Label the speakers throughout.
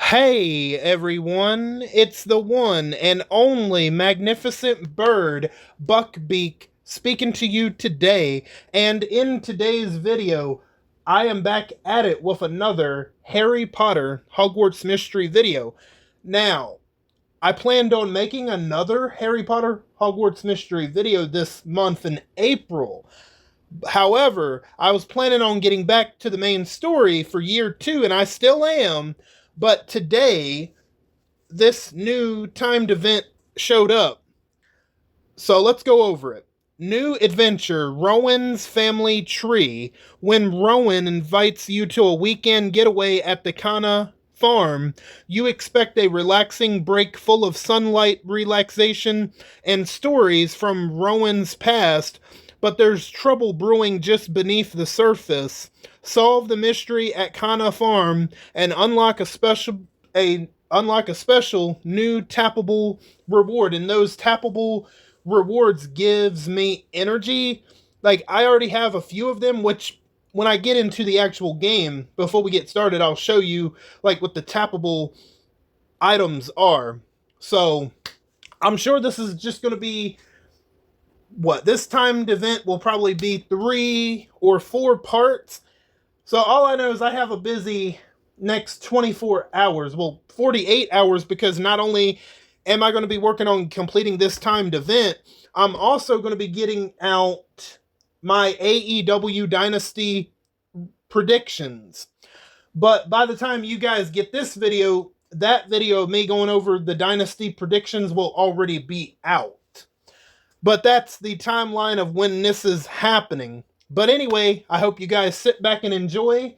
Speaker 1: Hey everyone, it's the one and only magnificent bird, Beak, speaking to you today. And in today's video, I am back at it with another Harry Potter Hogwarts mystery video. Now, I planned on making another Harry Potter Hogwarts mystery video this month in April. However, I was planning on getting back to the main story for year two, and I still am. But today, this new timed event showed up. So let's go over it. New adventure, Rowan's Family Tree. When Rowan invites you to a weekend getaway at the Kana farm, you expect a relaxing break full of sunlight, relaxation, and stories from Rowan's past, but there's trouble brewing just beneath the surface. Solve the mystery at Kana Farm and unlock a special new tappable reward, and those tappable rewards gives me energy. Like, I already have a few of them, which when I get into the actual game, before we get started, I'll show you like what the tappable items are. So I'm sure this is just going to be what this timed event will probably be 3 or 4 parts. So all I know is I have a busy next 24 hours. Well, 48 hours, because not only am I going to be working on completing this timed event, I'm also going to be getting out my AEW Dynasty predictions. But by the time you guys get this video, that video of me going over the Dynasty predictions will already be out. But that's the timeline of when this is happening. But anyway, I hope you guys sit back and enjoy,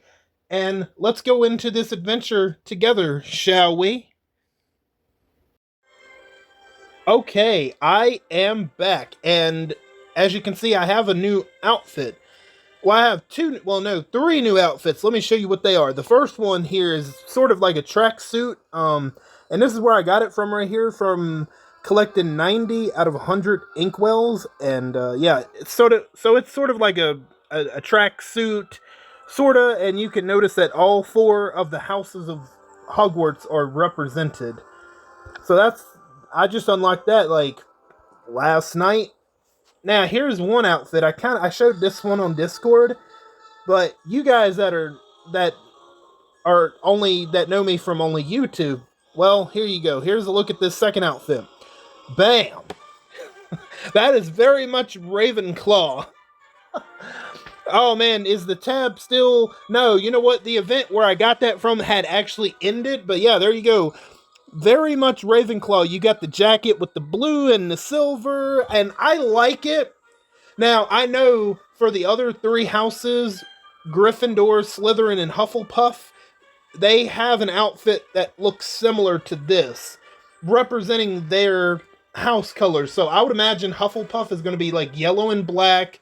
Speaker 1: and let's go into this adventure together, shall we? Okay, I am back, and as you can see, I have a new outfit. Well, I have three new outfits. Let me show you what they are. The first one here is sort of like a tracksuit, and this is where I got it from right here, from collecting 90 out of 100 inkwells, and yeah, it's sort of like a tracksuit, sorta, and you can notice that all four of the houses of Hogwarts are represented. So I just unlocked that like last night. Now here's one outfit. I showed this one on Discord, but you guys that know me from only YouTube, well, here you go. Here's a look at this second outfit. Bam! That is very much Ravenclaw. Oh man, is the tab still? No, you know what? The event where I got that from had actually ended, but yeah, there you go. Very much Ravenclaw. You got the jacket with the blue and the silver, and I like it. Now, I know for the other three houses, Gryffindor, Slytherin, and Hufflepuff, they have an outfit that looks similar to this, representing their house colors. So I would imagine Hufflepuff is going to be like yellow and black.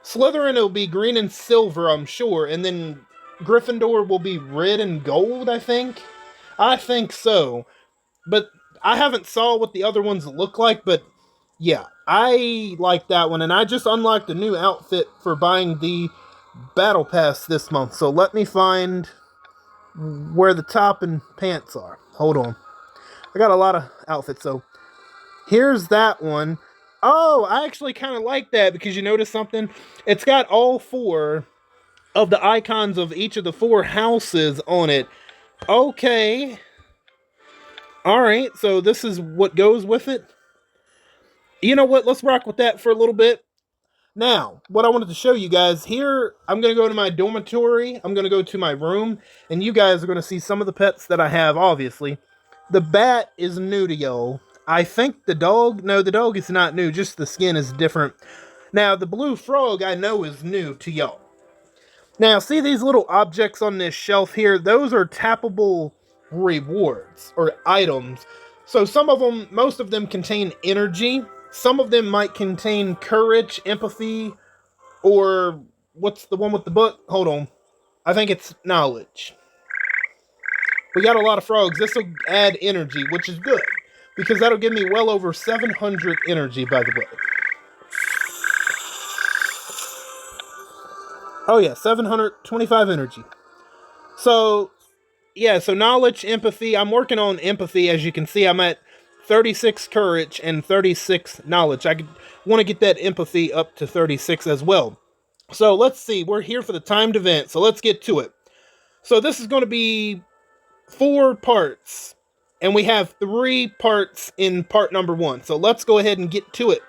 Speaker 1: Slytherin will be green and silver, I'm sure. And then Gryffindor will be red and gold, I think. I think so. But I haven't saw what the other ones look like, but yeah, I like that one. And I just unlocked a new outfit for buying the Battle Pass this month. So let me find where the top and pants are. Hold on. I got a lot of outfits, so here's that one. Oh, I actually kind of like that, because you notice something? It's got all four of the icons of each of the four houses on it. Okay. Alright, so this is what goes with it. You know what? Let's rock with that for a little bit. Now, what I wanted to show you guys here, I'm going to go to my dormitory. I'm going to go to my room, and you guys are going to see some of the pets that I have, obviously. The bat is new to y'all. I think the dog is not new, just the skin is different. Now, the blue frog I know is new to y'all. Now, see these little objects on this shelf here? Those are tappable rewards, or items. So most of them contain energy. Some of them might contain courage, empathy, or what's the one with the book? Hold on. I think it's knowledge. We got a lot of frogs. This will add energy, which is good, because that'll give me well over 700 energy, by the way. Oh yeah, 725 energy. So, yeah, so knowledge, empathy. I'm working on empathy. As you can see, I'm at 36 courage and 36 knowledge. I want to get that empathy up to 36 as well. So let's see. We're here for the timed event, so let's get to it. So this is going to be 4 parts, and we have 3 parts in part number 1. So let's go ahead and get to it.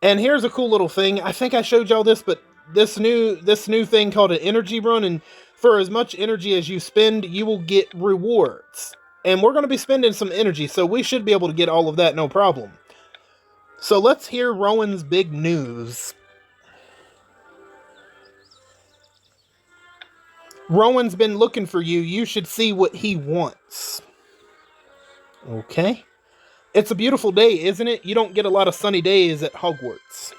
Speaker 1: And here's a cool little thing. I think I showed y'all this, but this new thing called an energy run, and for as much energy as you spend, you will get rewards. And we're going to be spending some energy, so we should be able to get all of that no problem. So let's hear Rowan's big news. Rowan's been looking for you. You should see what he wants. Okay. It's a beautiful day, isn't it? You don't get a lot of sunny days at Hogwarts.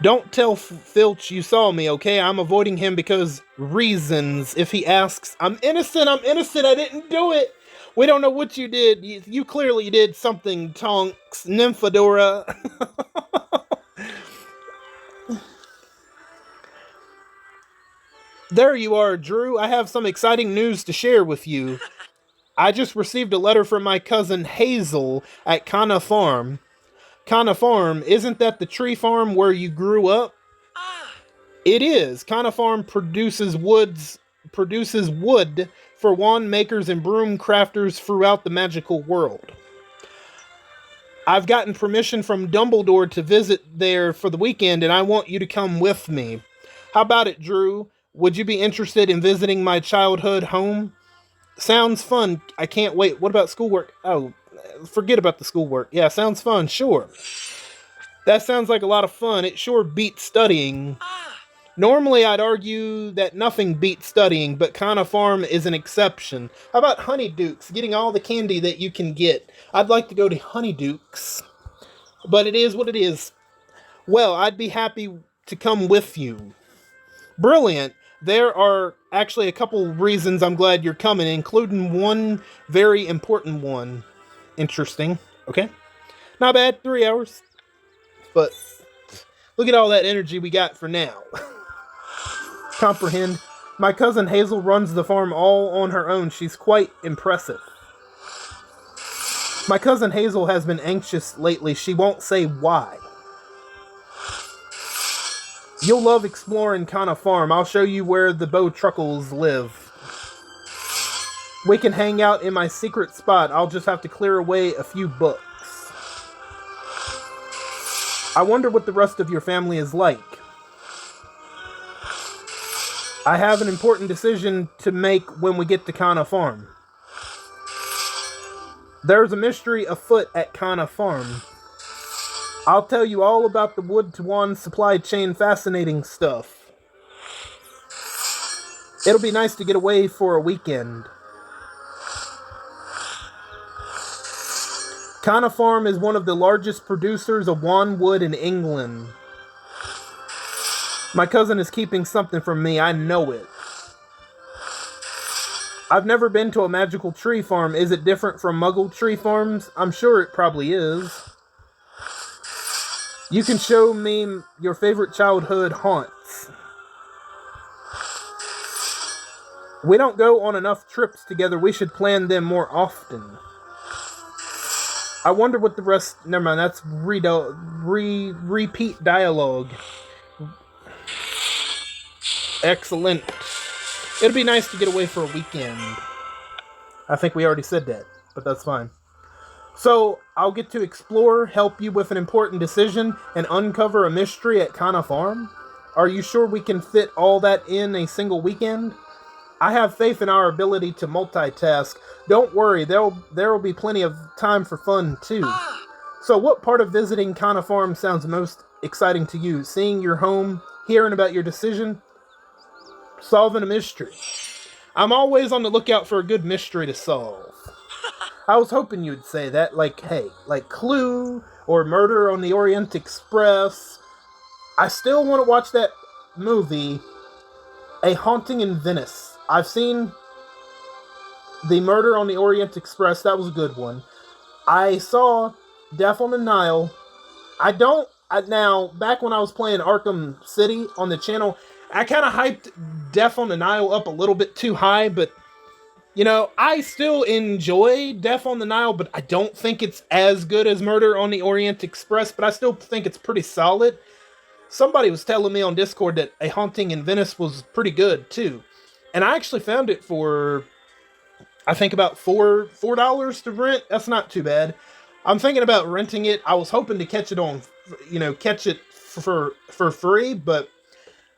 Speaker 1: Don't tell Filch you saw me, okay? I'm avoiding him because reasons. If he asks, I'm innocent, I didn't do it. We don't know what you did. You clearly did something, Tonks, Nymphadora. There you are, Drew. I have some exciting news to share with you. I just received a letter from my cousin Hazel at Kana Farm. Kana Farm, isn't that the tree farm where you grew up? It is. Kana Farm produces wood for wand makers and broom crafters throughout the magical world. I've gotten permission from Dumbledore to visit there for the weekend, and I want you to come with me. How about it, Drew? Would you be interested in visiting my childhood home? Sounds fun. I can't wait. What about schoolwork? Oh, forget about the schoolwork. Yeah, sounds fun. Sure. That sounds like a lot of fun. It sure beats studying. Normally, I'd argue that nothing beats studying, but Kana Farm is an exception. How about Honeydukes? Getting all the candy that you can get. I'd like to go to Honeydukes, but it is what it is. Well, I'd be happy to come with you. Brilliant. There are actually a couple reasons I'm glad you're coming, including one very important one. Interesting. Okay. Not bad. 3 hours. But look at all that energy we got for now. Comprehend. My cousin Hazel runs the farm all on her own. She's quite impressive. My cousin Hazel has been anxious lately. She won't say why. You'll love exploring Kana Farm. I'll show you where the Bowtruckles live. We can hang out in my secret spot. I'll just have to clear away a few books. I wonder what the rest of your family is like. I have an important decision to make when we get to Kana Farm. There's a mystery afoot at Kana Farm. I'll tell you all about the wood to wand supply chain, fascinating stuff. It'll be nice to get away for a weekend. Kana Farm is one of the largest producers of wand wood in England. My cousin is keeping something from me, I know it. I've never been to a magical tree farm. Is it different from Muggle tree farms? I'm sure it probably is. You can show me your favorite childhood haunts. We don't go on enough trips together. We should plan them more often. I wonder what the rest... Never mind, that's repeat dialogue. Excellent. It'll be nice to get away for a weekend. I think we already said that, but that's fine. So, I'll get to explore, help you with an important decision, and uncover a mystery at Kana Farm? Are you sure we can fit all that in a single weekend? I have faith in our ability to multitask. Don't worry, there will be plenty of time for fun, too. So, what part of visiting Kana Farm sounds most exciting to you? Seeing your home? Hearing about your decision? Solving a mystery? I'm always on the lookout for a good mystery to solve. I was hoping you'd say that, like Clue, or Murder on the Orient Express. I still want to watch that movie, A Haunting in Venice. I've seen the Murder on the Orient Express, that was a good one. I saw Death on the Nile. Now, back when I was playing Arkham City on the channel, I kind of hyped Death on the Nile up a little bit too high, but you know, I still enjoy Death on the Nile, but I don't think it's as good as Murder on the Orient Express, but I still think it's pretty solid. Somebody was telling me on Discord that A Haunting in Venice was pretty good, too. And I actually found it for, I think about $4 to rent. That's not too bad. I'm thinking about renting it. I was hoping to catch it for free, but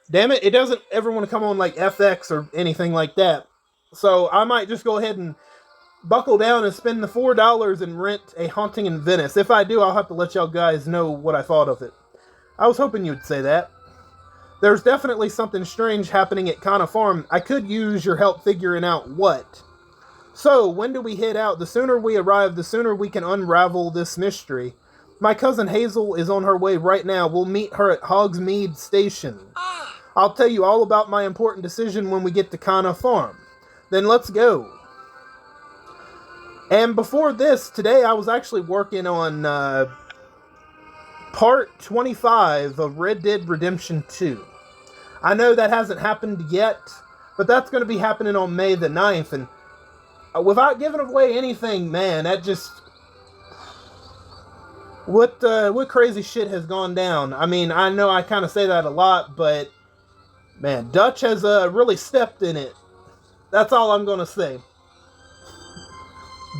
Speaker 1: damn it, it doesn't ever want to come on like FX or anything like that. So I might just go ahead and buckle down and spend the $4 and rent A Haunting in Venice. If I do, I'll have to let y'all guys know what I thought of it. I was hoping you'd say that. There's definitely something strange happening at Kana Farm. I could use your help figuring out what. So, when do we head out? The sooner we arrive, the sooner we can unravel this mystery. My cousin Hazel is on her way right now. We'll meet her at Hogsmeade Station. I'll tell you all about my important decision when we get to Kana Farm. Then let's go. And before this, today I was actually working on part 25 of Red Dead Redemption 2. I know that hasn't happened yet, but that's going to be happening on May the 9th, and without giving away anything, man, that just... What crazy shit has gone down? I mean, I know I kind of say that a lot, but man, Dutch has really stepped in it. That's all I'm going to say.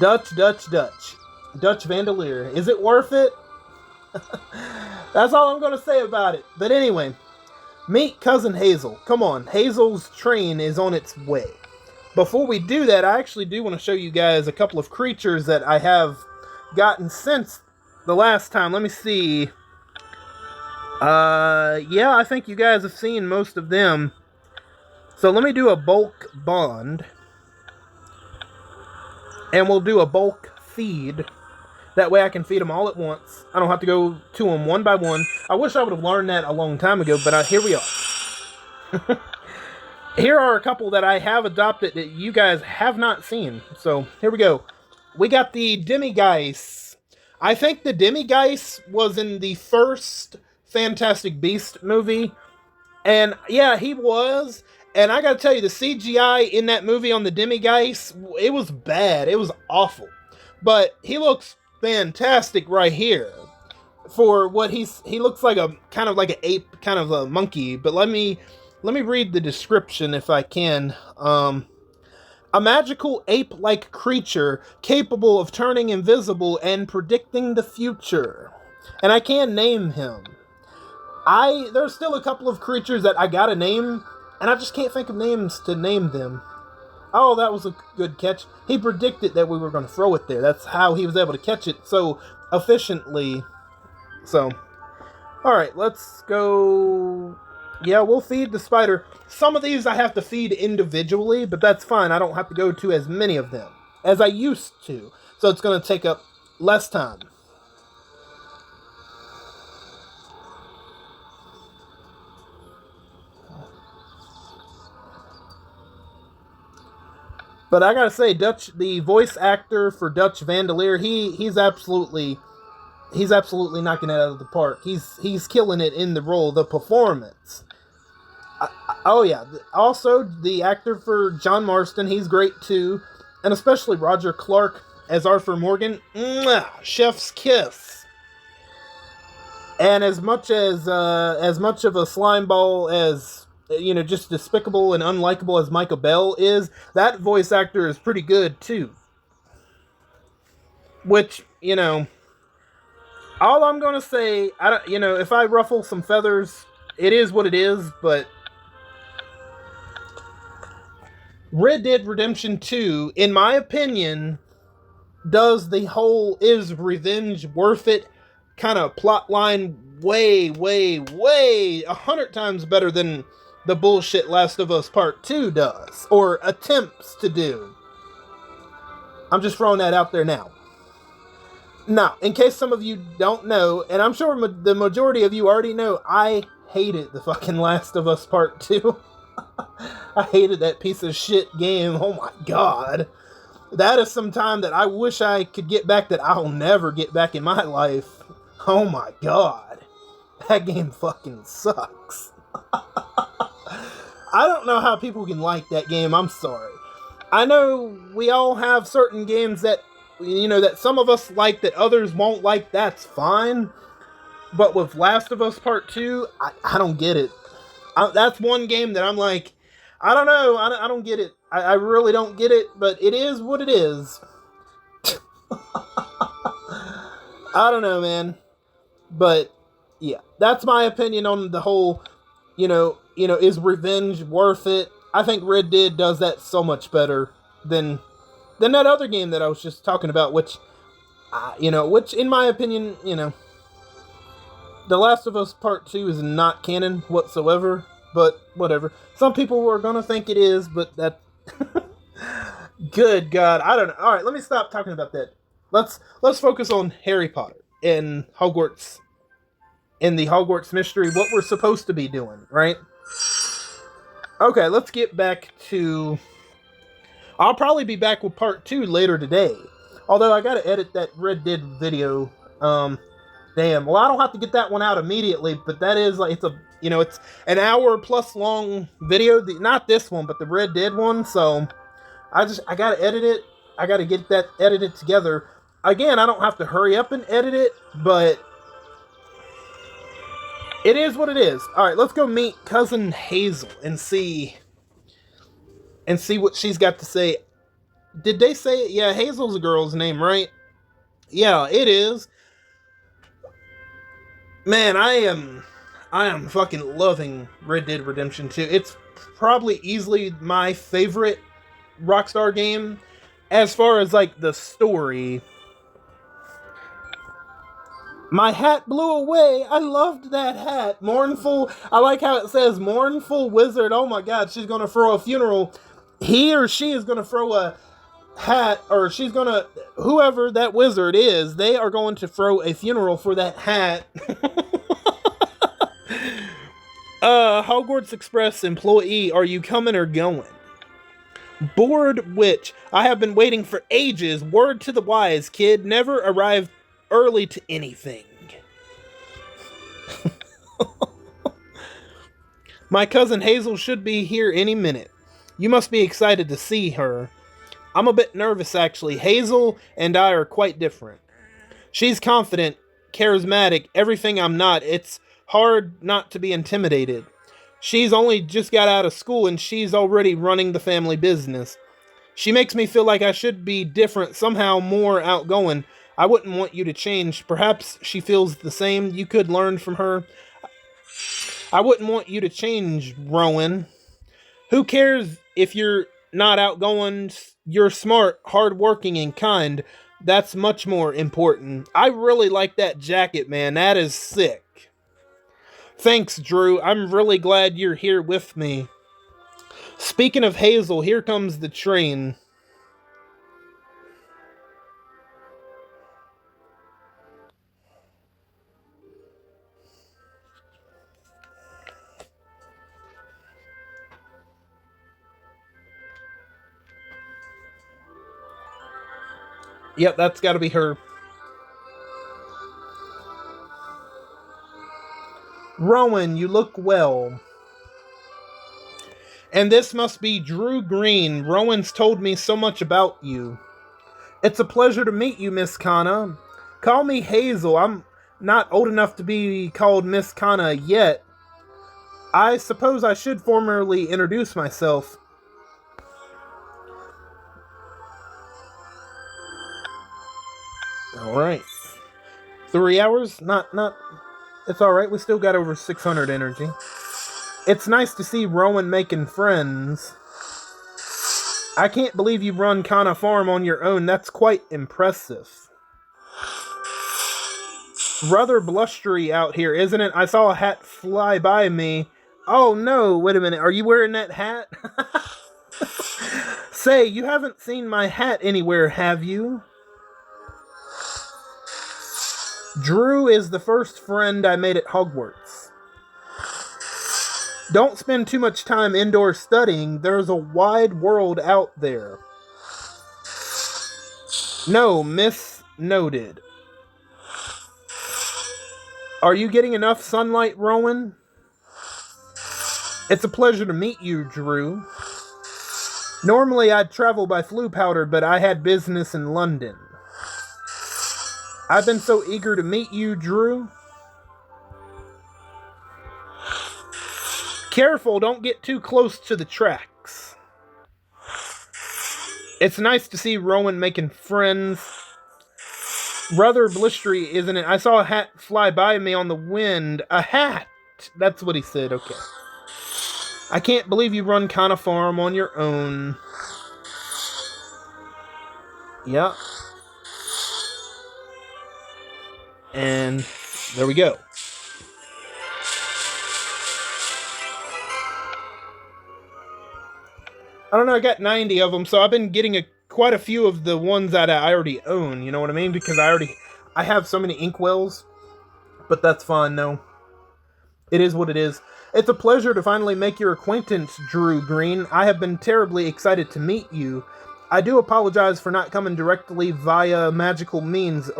Speaker 1: Dutch Vandalier. Is it worth it? That's all I'm going to say about it. But anyway, meet Cousin Hazel. Come on, Hazel's train is on its way. Before we do that, I actually do want to show you guys a couple of creatures that I have gotten since the last time. Let me see. Yeah, I think you guys have seen most of them. So let me do a bulk bond. And we'll do a bulk feed. That way I can feed them all at once. I don't have to go to them one by one. I wish I would have learned that a long time ago, but here we are. Here are a couple that I have adopted that you guys have not seen. So, here we go. We got the Demigeist. I think the Demigeist was in the first Fantastic Beast movie. And, yeah, he was. And I gotta tell you, the CGI in that movie on the Demigeist, it was bad. It was awful. But he looks fantastic right here. For what he looks like a kind of like an ape, kind of a monkey. But let me read the description if I can. A magical ape-like creature capable of turning invisible and predicting the future. And I can name him. There's still a couple of creatures that I gotta name, and I just can't think of names to name them. Oh, that was a good catch. He predicted that we were going to throw it there. That's how he was able to catch it so efficiently. So, alright, let's go... Yeah, we'll feed the spider. Some of these I have to feed individually, but that's fine. I don't have to go to as many of them as I used to. So it's going to take up less time. But I gotta say, Dutch, the voice actor for Dutch Vandalier, he's absolutely knocking it out of the park. He's killing it in the role, the performance. Oh yeah. Also, the actor for John Marston, he's great too, and especially Roger Clark as Arthur Morgan. Mwah, chef's kiss. And as much of a slime ball as, you know, just despicable and unlikable as Michael Bell is, that voice actor is pretty good too. Which, you know, all I'm gonna say, if I ruffle some feathers, it is what it is, but Red Dead Redemption 2, in my opinion, does the whole is revenge worth it kind of plot line way 100 times better than the bullshit Last of Us Part 2 does, or attempts to do. I'm just throwing that out there now. Now, in case some of you don't know, and I'm sure the majority of you already know, I hated the fucking Last of Us Part 2. I hated that piece of shit game. Oh my god. That is some time that I wish I could get back that I'll never get back in my life. Oh my god. That game fucking sucks. I don't know how people can like that game. I'm sorry. I know we all have certain games that, that some of us like that others won't like. That's fine. But with Last of Us Part 2, I don't get it. That's one game that I'm like, I don't know. I don't get it. I really don't get it, but it is what it is. I don't know, man. But, yeah. That's my opinion on the whole, is revenge worth it? I think Red Dead does that so much better than that other game that I was just talking about, which in my opinion, The Last of Us Part 2 is not canon whatsoever, but whatever. Some people are gonna think it is, but that... Good God, I don't know. Alright, let me stop talking about that. Let's focus on Harry Potter and Hogwarts, in the Hogwarts mystery, what we're supposed to be doing, right? Okay, let's get back to... I'll probably be back with part 2 later today. Although I gotta edit that Red Dead video. Damn. Well, I don't have to get that one out immediately, but that is like, it's an hour plus long video. Not this one, but the Red Dead one. So I gotta edit it. I gotta get that edited together. Again, I don't have to hurry up and edit it, but it is what it is. Alright, let's go meet Cousin Hazel and see what she's got to say. Did they say it? Yeah, Hazel's a girl's name, right? Yeah, it is. Man, I am fucking loving Red Dead Redemption 2. It's probably easily my favorite Rockstar game as far as like the story. My hat blew away. I loved that hat. Mournful. I like how it says mournful wizard. Oh my God, she's gonna throw a funeral. He or she is gonna throw a hat, or whoever that wizard is, they are going to throw a funeral for that hat. Hogwarts Express employee, are you coming or going? Bored witch, I have been waiting for ages. Word to the wise, kid, never arrive early to anything. My cousin Hazel should be here any minute. You must be excited to see her. I'm a bit nervous, actually. Hazel and I are quite different. She's confident, charismatic, everything I'm not. It's hard not to be intimidated. She's only just got out of school and she's already running the family business. She makes me feel like I should be different, somehow more outgoing. I wouldn't want you to change. Perhaps she feels the same. You could learn from her. I wouldn't want you to change, Rowan. Who cares if you're not outgoing? You're smart, hardworking, and kind. That's much more important. I really like that jacket, man. That is sick. Thanks, Drew. I'm really glad you're here with me. Speaking of Hazel, here comes the train. Yep, that's gotta be her. Rowan, you look well. And this must be Drew Green. Rowan's told me so much about you. It's a pleasure to meet you, Miss Kana. Call me Hazel. I'm not old enough to be called Miss Kana yet. I suppose I should formally introduce myself. Alright. 3 hours? Not... It's alright, we still got over 600 energy. It's nice to see Rowan making friends. I can't believe you run Kana Farm on your own. That's quite impressive. Rather blustery out here, isn't it? I saw a hat fly by me. Oh no, wait a minute. Are you wearing that hat? Say, you haven't seen my hat anywhere, have you? Drew is the first friend I made at Hogwarts. Don't spend too much time indoors studying. There's a wide world out there. No, miss noted. Are you getting enough sunlight, Rowan? It's a pleasure to meet you, Drew. Normally I'd travel by flu powder, but I had business in London. I've been so eager to meet you, Drew. Careful, don't get too close to the tracks. It's nice to see Rowan making friends. Rather blistery, isn't it? I saw a hat fly by me on the wind. A hat! That's what he said, okay. I can't believe you run Kana Farm on your own. Yep. And there we go. I don't know, I got 90 of them, so I've been getting quite a few of the ones that I already own, you know what I mean? Because I have so many inkwells, but that's fine, no. It is what it is. It's a pleasure to finally make your acquaintance, Drew Green. I have been terribly excited to meet you. I do apologize for not coming directly via magical means.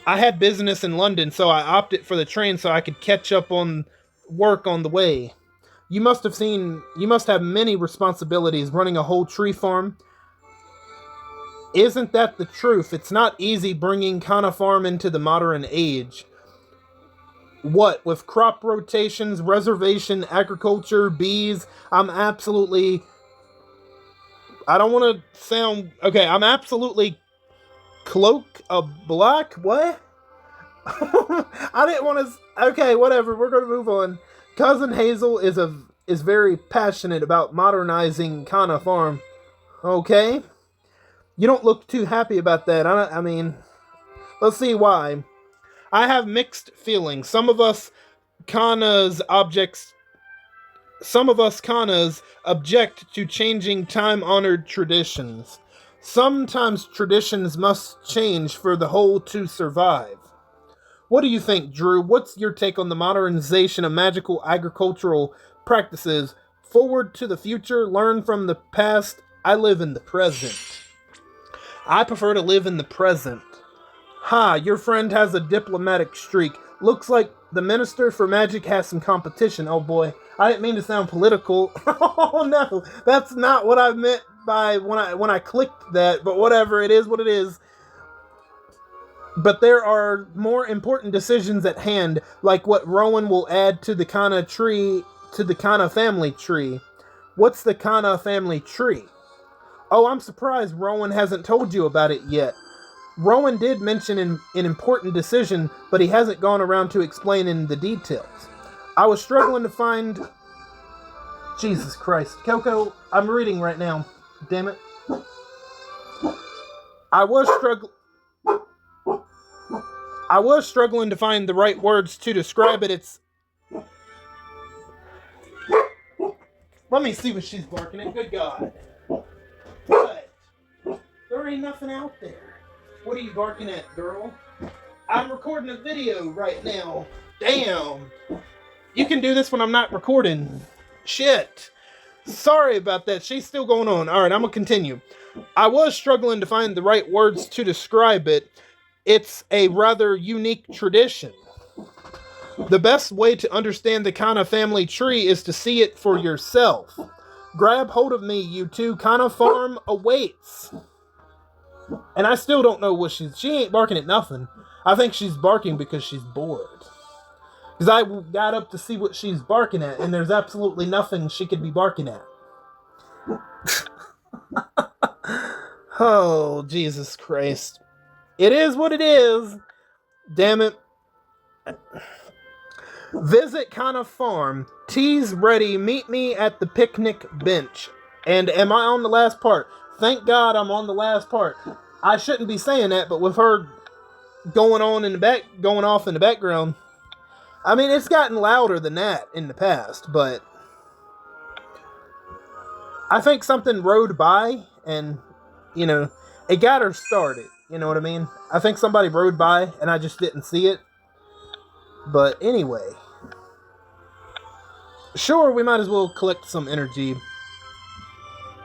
Speaker 1: I had business in London, so I opted for the train so I could catch up on work on the way. You must have many responsibilities running a whole tree farm. Isn't that the truth? It's not easy bringing Kana Farm into the modern age. What, with crop rotations, reservation, agriculture, bees, I'm absolutely black, what? I didn't want to, okay, whatever, we're going to move on. Cousin Hazel is very passionate about modernizing Kana Farm. Okay? You don't look too happy about that. I mean, let's see why. I have mixed feelings. Some of us Kanas object to changing time-honored traditions. Sometimes traditions must change for the whole to survive. What do you think, Drew? What's your take on the modernization of magical agricultural practices? Forward to the future, learn from the past. I live in the present. I prefer to live in the present. Ha, your friend has a diplomatic streak. Looks like the Minister for Magic has some competition. Oh boy, I didn't mean to sound political. Oh no, that's not what I meant by when I clicked that, but whatever, it is what it is. But there are more important decisions at hand, like what Rowan will add to the Kana family tree. What's the Kana family tree? Oh, I'm surprised Rowan hasn't told you about it yet. Rowan did mention an important decision, but he hasn't gone around to explain in the details. I was struggling to find... Jesus Christ. Coco, I'm reading right now. Damn it. I was struggling to find the right words to describe it. It's... Let me see what she's barking at. Good God. What? There ain't nothing out there. What are you barking at, girl? I'm recording a video right now. Damn. You can do this when I'm not recording. Shit. Sorry about that. She's still going on. Alright, I'm gonna continue. I was struggling to find the right words to describe it. It's a rather unique tradition. The best way to understand the Kana family tree is to see it for yourself. Grab hold of me, you two. Kana Farm awaits. And I still don't know what she ain't barking at nothing. I think she's barking because she's bored. Because I got up to see what she's barking at, and there's absolutely nothing she could be barking at. Oh, Jesus Christ. It is what it is. Damn it. Visit Kana Farm. Tea's ready. Meet me at the picnic bench. And am I on the last part? Thank God I'm on the last part. I shouldn't be saying that, but with her going off in the background, I mean, it's gotten louder than that in the past, but I think something rode by and, you know, it got her started. You know what I mean? I think somebody rode by and I just didn't see it. But anyway, sure, we might as well collect some energy.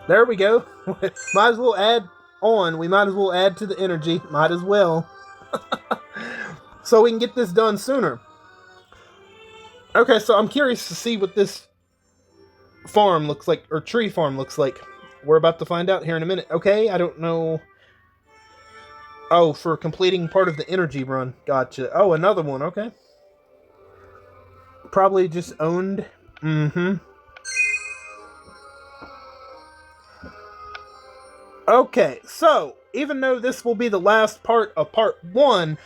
Speaker 1: There we go. Might as well add on. We might as well add to the energy. Might as well. So we can get this done sooner. Okay, so I'm curious to see what this farm looks like, or tree farm looks like. We're about to find out here in a minute. Okay, I don't know. Oh, for completing part of the energy run. Gotcha. Oh, another one. Okay. Probably just owned. Mm-hmm. Okay, so even though this will be the last part of part 1,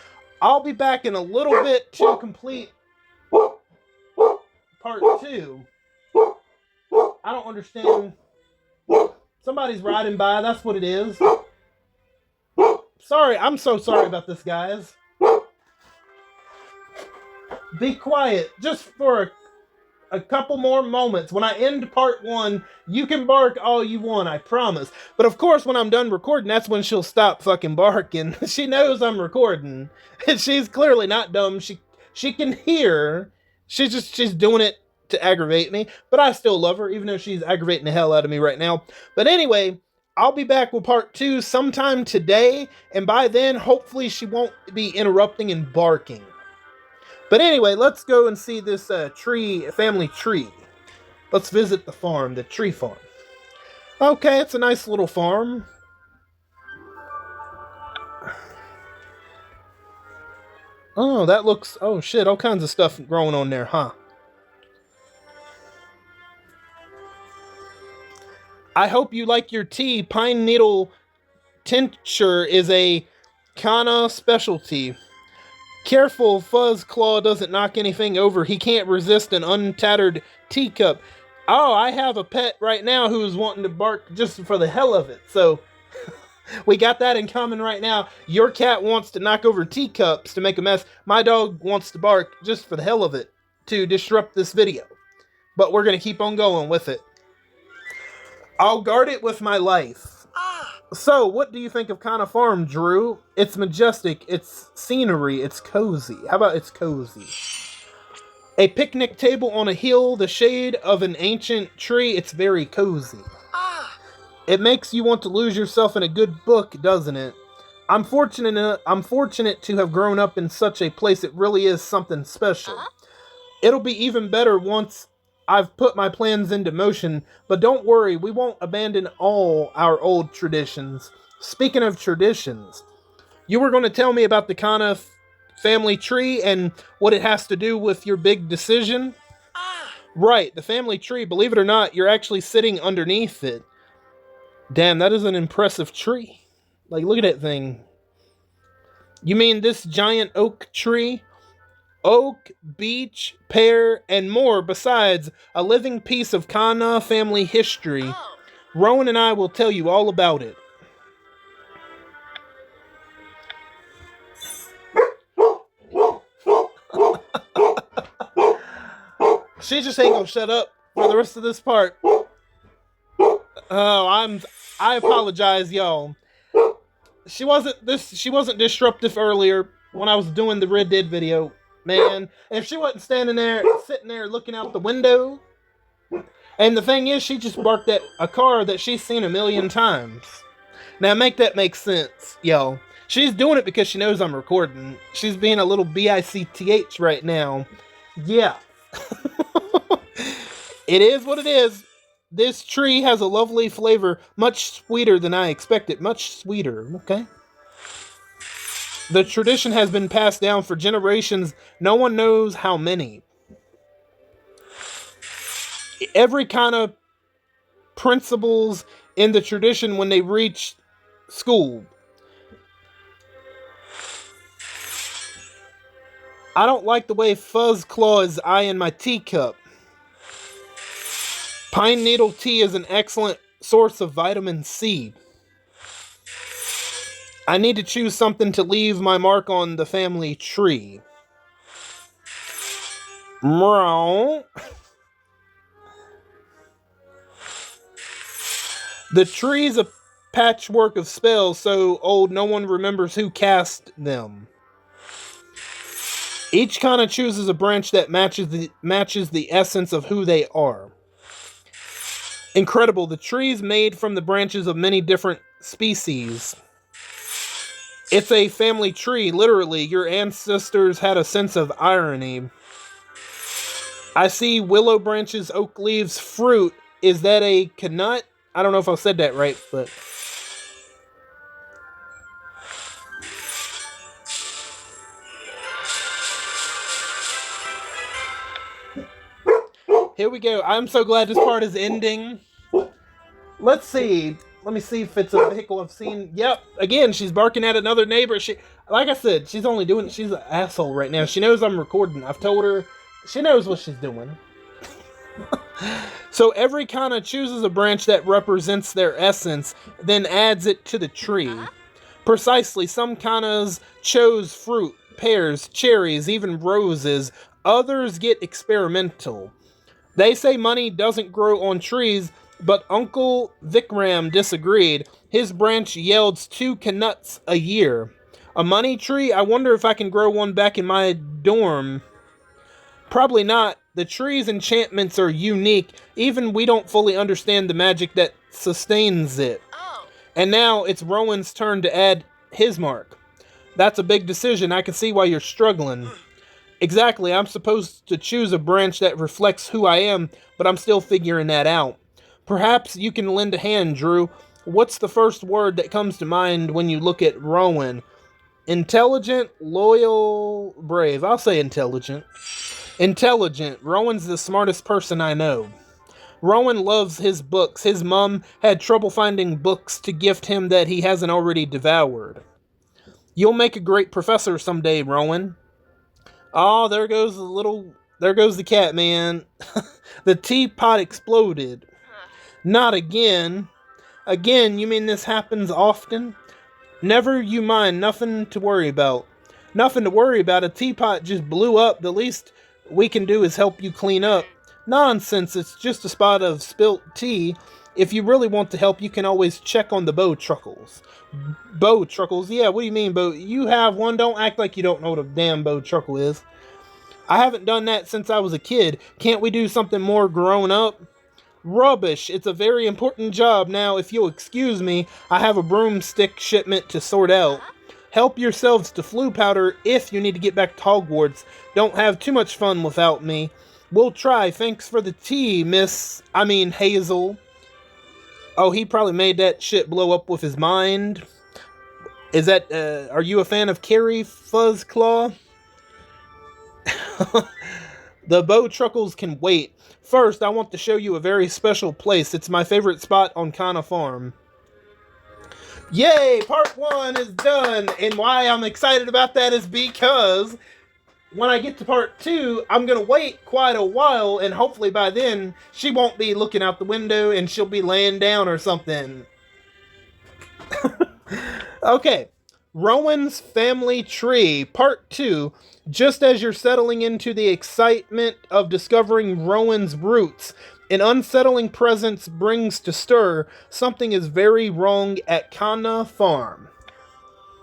Speaker 1: I'll be back in a little bit to complete part 2. I don't understand. Somebody's riding by, that's what it is. Sorry, I'm so sorry about this, guys. Be quiet, just for a couple more moments. When I end part 1, you can bark all you want, I promise. But of course, when I'm done recording, that's when she'll stop fucking barking. She knows I'm recording. And she's clearly not dumb. She can hear. She's doing it to aggravate me. But I still love her, even though she's aggravating the hell out of me right now. But anyway, I'll be back with part 2 sometime today. And by then, hopefully she won't be interrupting and barking. But anyway, let's go and see this family tree. Let's visit the farm, the tree farm. Okay, it's a nice little farm. Oh, that looks... Oh, shit, all kinds of stuff growing on there, huh? I hope you like your tea. Pine needle tincture is a Kana specialty. Careful, Fuzz Claw doesn't knock anything over. He can't resist an untattered teacup. Oh, I have a pet right now who's wanting to bark just for the hell of it. So, we got that in common right now. Your cat wants to knock over teacups to make a mess. My dog wants to bark just for the hell of it to disrupt this video. But we're going to keep on going with it. I'll guard it with my life. So, what do you think of Kana Farm, Drew? It's majestic, it's scenery, it's cozy. How about it's cozy? A picnic table on a hill, the shade of an ancient tree, it's very cozy. It makes you want to lose yourself in a good book, doesn't it? I'm fortunate to have grown up in such a place. It really is something special. It'll be even better once I've put my plans into motion, but don't worry, we won't abandon all our old traditions. Speaking of traditions, you were going to tell me about the Kana family tree and what it has to do with your big decision? Right, the family tree, believe it or not, you're actually sitting underneath it. Damn, that is an impressive tree. Like, look at that thing. You mean this giant oak tree? Oak, beech, pear, and more besides a living piece of Kana family history. Rowan and I will tell you all about it. She just ain't gonna shut up for the rest of this part. Oh, I apologize, y'all. She wasn't disruptive earlier when I was doing the Red Dead video. Man, if she wasn't standing there, sitting there looking out the window. And the thing is, she just barked at a car that she's seen a million times. Now, make that make sense, y'all. She's doing it because she knows I'm recording. She's being a little bitch right now. Yeah. It is what it is. This tree has a lovely flavor, much sweeter than I expected. Much sweeter, okay? The tradition has been passed down for generations. No one knows how many. Every kind of principles in the tradition when they reach school. I don't like the way Fuzz Claw is eyeing my teacup. Pine needle tea is an excellent source of vitamin C. I need to choose something to leave my mark on the family tree. Meow. The tree's a patchwork of spells so old no one remembers who cast them. Each kind of chooses a branch that matches the essence of who they are. Incredible, the tree's made from the branches of many different species. It's a family tree, literally. Your ancestors had a sense of irony. I see willow branches, oak leaves, fruit. Is that a knut? I don't know if I said that right, but here we go. I'm so glad this part is ending. Let's see. Let me see if it's a vehicle I've seen. Yep. Again, she's barking at another neighbor. Like I said, she's an asshole right now. She knows I'm recording. I've told her. She knows what she's doing. So every kana chooses a branch that represents their essence, then adds it to the tree. Precisely, some kanas chose fruit, pears, cherries, even roses. Others get experimental. They say money doesn't grow on trees, but Uncle Vikram disagreed. His branch yields 2 knuts a year. A money tree? I wonder if I can grow one back in my dorm. Probably not. The tree's enchantments are unique. Even we don't fully understand the magic that sustains it. And now it's Rowan's turn to add his mark. That's a big decision. I can see why you're struggling. Exactly, I'm supposed to choose a branch that reflects who I am, but I'm still figuring that out. Perhaps you can lend a hand, Drew. What's the first word that comes to mind when you look at Rowan? Intelligent, loyal, brave. I'll say intelligent. Intelligent. Rowan's the smartest person I know. Rowan loves his books. His mom had trouble finding books to gift him that he hasn't already devoured. You'll make a great professor someday, Rowan. Oh, there goes the cat, man. The teapot exploded. Not again. Again, you mean this happens often? Never you mind, nothing to worry about. Nothing to worry about, a teapot just blew up. The least we can do is help you clean up. Nonsense, it's just a spot of spilt tea. If you really want to help, you can always check on the bow truckles. Bow truckles? Yeah, what do you mean, bow? You have one? Don't act like you don't know what a damn bow truckle is. I haven't done that since I was a kid. Can't we do something more grown up? Rubbish. It's a very important job. Now, if you'll excuse me, I have a broomstick shipment to sort out. Help yourselves to flue powder if you need to get back to Hogwarts. Don't have too much fun without me. We'll try. Thanks for the tea, Hazel. Oh, he probably made that shit blow up with his mind. Is that, are you a fan of Carrie Fuzzclaw? The bow truckles can wait. First, I want to show you a very special place. It's my favorite spot on Kana Farm. Yay! Part 1 is done! And why I'm excited about that is because when I get to part 2, I'm going to wait quite a while, and hopefully by then, she won't be looking out the window and she'll be laying down or something. Okay. Rowan's Family Tree, Part 2. Just as you're settling into the excitement of discovering Rowan's roots, an unsettling presence brings to stir. Something is very wrong at Kana Farm.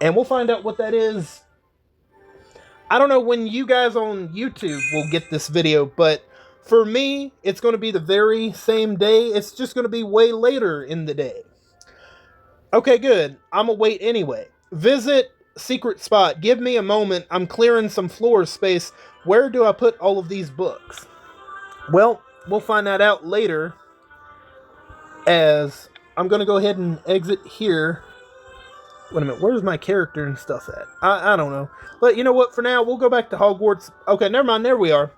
Speaker 1: And we'll find out what that is. I don't know when you guys on YouTube will get this video, but for me, it's going to be the very same day. It's just going to be way later in the day. Okay, good. I'm going to wait anyway. Visit secret spot. Give me a moment. I'm clearing some floor space. Where do I put all of these books? Well, we'll find that out later, as I'm going to go ahead and exit here. Wait a minute. Where's my character and stuff at? I don't know. But you know what? For now, we'll go back to Hogwarts. Okay, never mind. There we are.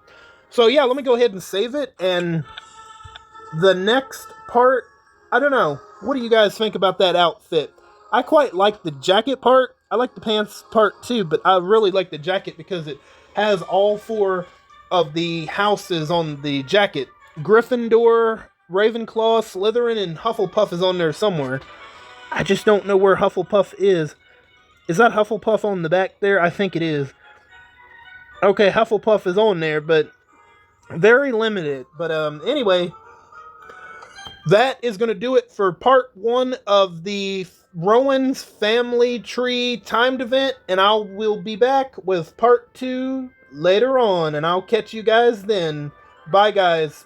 Speaker 1: So yeah, let me go ahead and save it. And the next part, I don't know. What do you guys think about that outfit? I quite like the jacket part. I like the pants part too, but I really like the jacket because it has all 4 of the houses on the jacket. Gryffindor, Ravenclaw, Slytherin, and Hufflepuff is on there somewhere. I just don't know where Hufflepuff is. Is that Hufflepuff on the back there? I think it is. Okay, Hufflepuff is on there, but very limited. But anyway, that is going to do it for part 1 of the Rowan's Family Tree timed event, and I will be back with part 2 later on, and I'll catch you guys then. Bye, guys.